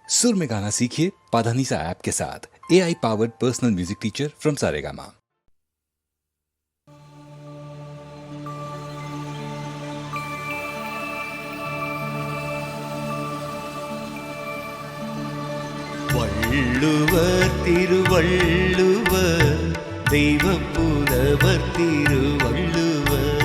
सुर में गाना सीखिए पाधानीसा ऐप के साथ। AI powered personal music teacher from Saregama. Valluvar Thiruvalluvar தெய்வப் புலவர் திருவள்ளுவர்.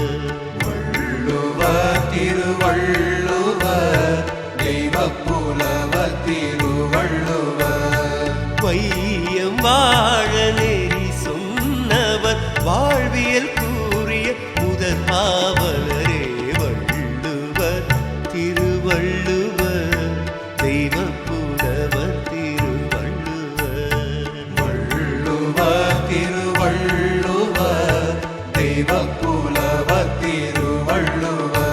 வள்ளுவர் திருவள்ளுவர் தெய்வப் புலவர் திருவள்ளுவர். வையம் வாழ நெறி சொன்னவர் வாழ்வியல் கூறிய முதற் பாவலரே வள்ளுவர் திருவள்ளுவர் தெய்வப் புலவர் திருவள்ளுவர். வள்ளுவர் திருவள்ளுவர் தெய்வப் புலவர் திருவள்ளுவர்.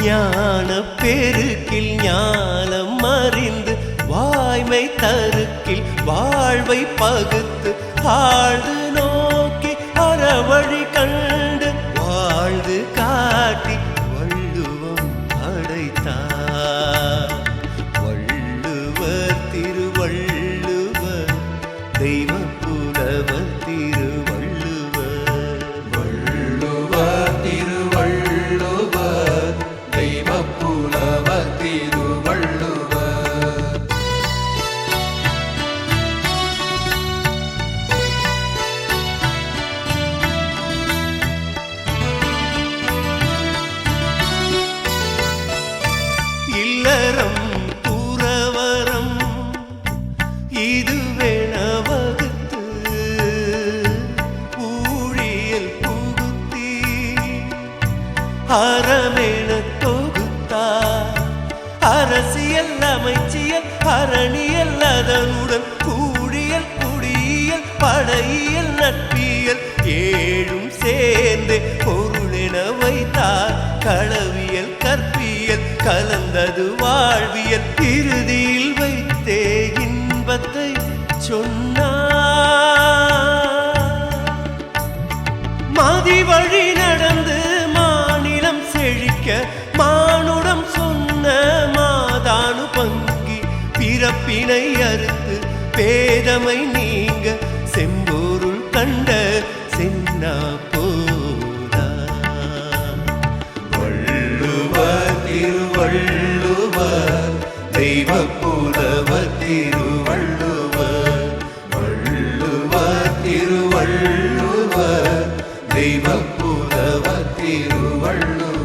ஞானப் பெருக்கில் ஞானம் அறிந்து வாய்மை தருக்கில் வாழ்வை பகுத்து ஆழ்ந்து நோக்கி அறவழி கண்டு வாழ்ந்து காட்டி வள்ளுவம் படைத்தார். வள்ளுவர் திருவள்ளுவர் தெய்வப் புலவர் திருவள்ளுவர். வள்ளுவர் திருவள்ளுவர் தெய்வப் புலவர் திருவள்ளுவர். இல்லறம் துறவறம் இதுவென வகுத்து ஊழியல் புகுத்தி அறமென தொகுத்தார். அரசியல் அமைச்சியல் அரணியல் அதனுடன் கூடியல் குடியியல் படையியல் நட்பியல் ஏழும் சேர்ந்து பொருளென வைத்தார். களவியல் கற்பியல் கலந்தது வாழ்வியல் இறுதியில் வைத்தே இன்பத்தை சொன்னார். மதி வழி நடந்து மாநிலம் செழிக்க மானுடம் சொன்ன மாதானு பங்கி பிறப்பினை அறுத்து பேதமை நீங்க செம்பொருள் கண்ட சென்னா போதா. வள்ளுவர் திருவள்ளுவர் தெய்வப் புலவர் திருவள்ளுவர். வள்ளுவர் திருவள்ளுவர் தெய்வப் புலவர் திருவள்ளுவர்.